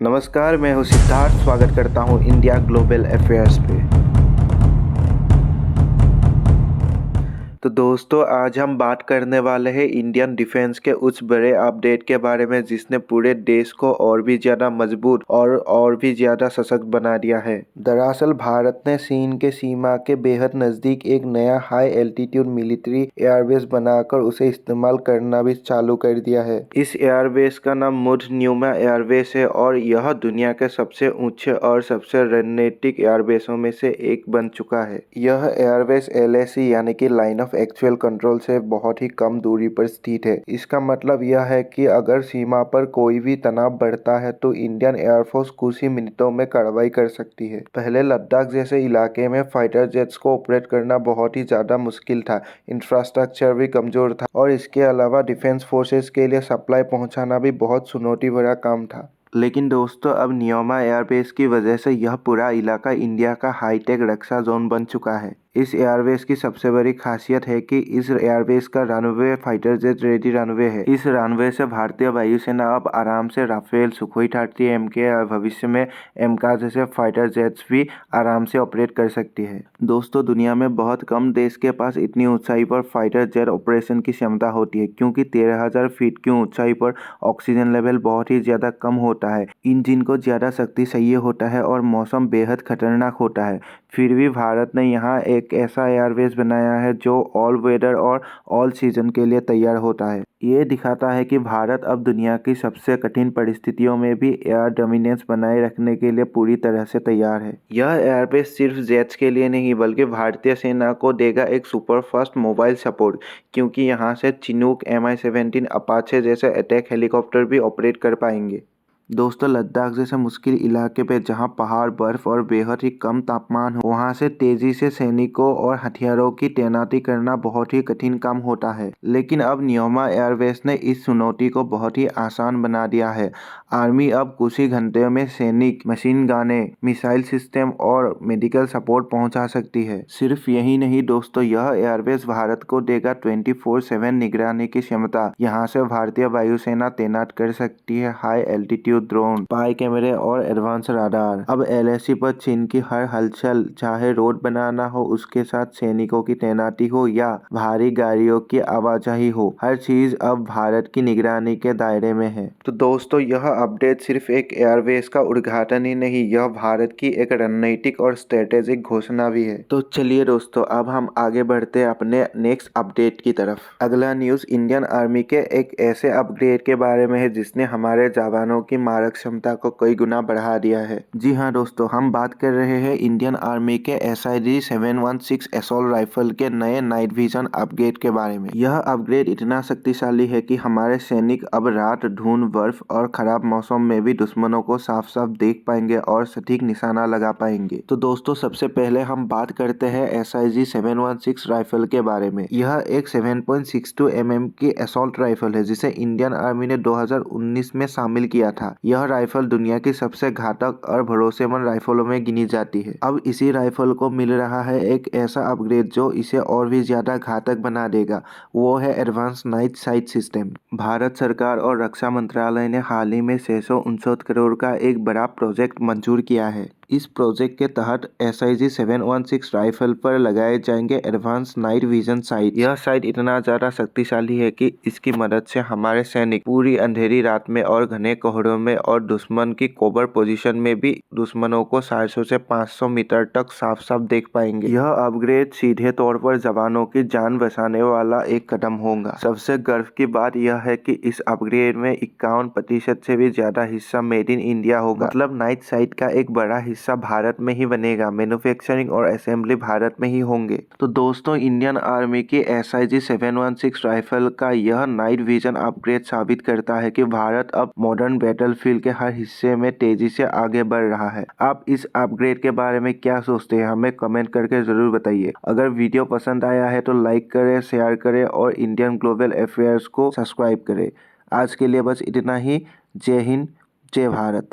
नमस्कार, मैं हूँ सिद्धार्थ। स्वागत करता हूँ इंडिया ग्लोबल अफेयर्स पे। तो दोस्तों, आज हम बात करने वाले हैं इंडियन डिफेंस के उस बड़े अपडेट के बारे में जिसने पूरे देश को और भी ज़्यादा मजबूत और भी ज़्यादा सशक्त बना दिया है। दरअसल भारत ने चीन के सीमा के बेहद नज़दीक एक नया हाई एल्टीट्यूड मिलिट्री एयरबेस बनाकर उसे इस्तेमाल करना भी चालू कर दिया है। इस एयरबेस का नाम मुध न्यूमा एयरबेस है और यह दुनिया के सबसे ऊंचे और सबसे रणनीतिक एयरबेसों में से एक बन चुका है। यह एयरबेस LAC यानी कि लाइन ऑफ एक्चुअल कंट्रोल से बहुत ही कम दूरी पर स्थित है। इसका मतलब यह है कि अगर सीमा पर कोई भी तनाव बढ़ता है तो इंडियन एयरफोर्स कुछ ही मिनटों में कार्रवाई कर सकती है। पहले लद्दाख जैसे इलाके में फाइटर जेट्स को ऑपरेट करना बहुत ही ज्यादा मुश्किल था, इंफ्रास्ट्रक्चर भी कमजोर था और इसके अलावा डिफेंस फोर्सेस के लिए सप्लाई पहुंचाना भी बहुत चुनौती भरा काम था। लेकिन दोस्तों, अब न्योमा एयरबेस की वजह से यह पूरा इलाका इंडिया का हाईटेक रक्षा जोन बन चुका है। इस एयरबेस की सबसे बड़ी खासियत है कि इस एयरबेस का runway fighter jet ready runway है। इस रनवे से भारतीय वायुसेना अब आराम से राफेल, सुखोई 30 MK और भविष्य में MK जैसे फाइटर जेट्स भी आराम से ऑपरेट कर सकती है। दोस्तों, दुनिया में बहुत कम देश के पास इतनी ऊंचाई पर फाइटर जेट ऑपरेशन की क्षमता होती है, क्योंकि 13,000 फीट की ऊंचाई पर ऑक्सीजन लेवल बहुत ही ज्यादा कम होता है, इंजन को ज्यादा शक्ति चाहिए होता है और मौसम बेहद खतरनाक होता है। फिर भी भारत ने यहाँ एक ऐसा एयरबेस बनाया है जो ऑल वेदर और ऑल सीजन के लिए तैयार होता है। ये दिखाता है कि भारत अब दुनिया की सबसे कठिन परिस्थितियों में भी एयर डोमिनेंस बनाए रखने के लिए पूरी तरह से तैयार है। यह एयरबेस सिर्फ जेट्स के लिए नहीं बल्कि भारतीय सेना को देगा एक सुपर फास्ट मोबाइल सपोर्ट, क्योंकि यहाँ से चिनूक Mi-17 अपाचे जैसे अटैक हेलीकॉप्टर भी ऑपरेट कर पाएंगे। दोस्तों, लद्दाख जैसे मुश्किल इलाके पे जहां पहाड़, बर्फ और बेहद ही कम तापमान हो, वहां से तेजी से सैनिकों और हथियारों की तैनाती करना बहुत ही कठिन काम होता है। लेकिन अब न्योमा एयरबेस ने इस चुनौती को बहुत ही आसान बना दिया है। आर्मी अब कुछ ही घंटे में सैनिक, मशीन गनें, मिसाइल सिस्टम और मेडिकल सपोर्ट पहुंचा सकती है। सिर्फ यही नहीं दोस्तों, यह एयरबेस भारत को देगा 24/7 निगरानी की क्षमता। यहाँ से भारतीय वायुसेना तैनात कर सकती है हाई एल्टीट्यूड ड्रोन, स्पाई कैमरे और एडवांस राडार। अब LAC पर चीन की हर हलचल, चाहे रोड बनाना हो, उसके साथ सैनिकों की तैनाती हो या भारी गाड़ियों की आवाजाही हो, हर चीज अब भारत की निगरानी के दायरे में है। तो दोस्तों, यह अपडेट सिर्फ एक एयरबेस का उद्घाटन ही नहीं, यह भारत की एक रणनीतिक और स्ट्रेटेजिक घोषणा भी है। तो चलिए दोस्तों, अब हम आगे बढ़ते हैं अपने नेक्स्ट अपडेट की तरफ। अगला न्यूज इंडियन आर्मी के एक ऐसे अपग्रेड के बारे में है जिसने हमारे जवानों की मारक क्षमता को कई गुना बढ़ा दिया है। जी हाँ दोस्तों, हम बात कर रहे हैं इंडियन आर्मी के SIG 716 असॉल्ट राइफल के नए नाइट विजन अपग्रेड के बारे में। यह अपग्रेड इतना शक्तिशाली है कि हमारे सैनिक अब रात, धुंध, बर्फ और खराब मौसम में भी दुश्मनों को साफ साफ देख पाएंगे और सटीक निशाना लगा पाएंगे। तो दोस्तों, सबसे पहले हम बात करते हैं SIG 716 राइफल के बारे में। यह एक 7.62 mm की असॉल्ट राइफल है जिसे इंडियन आर्मी ने 2019 में शामिल किया था। यह राइफल दुनिया की सबसे घातक और भरोसेमंद राइफलों में गिनी जाती है। अब इसी राइफल को मिल रहा है एक ऐसा अपग्रेड जो इसे और भी ज्यादा घातक बना देगा। वो है advance night sight system. Bharat सरकार और रक्षा मंत्रालय ने हाल ही में 669 करोड़ का एक बड़ा प्रोजेक्ट मंजूर किया है। इस प्रोजेक्ट के तहत SIG 716 राइफल पर लगाए जाएंगे एडवांस नाइट विजन साइट। यह साइट इतना ज्यादा शक्तिशाली है कि इसकी मदद से हमारे सैनिक पूरी अंधेरी रात में और घने कोहरों में और दुश्मन की कोवर पोजीशन में भी दुश्मनों को 400 से 500 मीटर तक साफ साफ देख पाएंगे। यह अपग्रेड सीधे तौर पर जवानों की जान बचाने वाला एक कदम होगा। सबसे गर्व की बात यह है कि इस अपग्रेड में 51% से भी ज्यादा हिस्सा मेड इन इंडिया होगा। मतलब नाइट साइट का एक बड़ा हिस्सा भारत में ही बनेगा, मैन्युफैक्चरिंग और असेंबली भारत में ही होंगे। तो दोस्तों, इंडियन आर्मी की SIG 716 राइफल का यह नाइट विजन अपग्रेड साबित करता है कि भारत अब मॉडर्न बैटलफील्ड के हर हिस्से में तेजी से आगे बढ़ रहा है। आप इस अपग्रेड के बारे में क्या सोचते हैं, हमें कमेंट करके जरूर बताइए। अगर वीडियो पसंद आया है तो लाइक करें, शेयर करें और इंडियन ग्लोबल अफेयर्स को सब्सक्राइब करें। आज के लिए बस इतना ही। जय हिंद, जय भारत।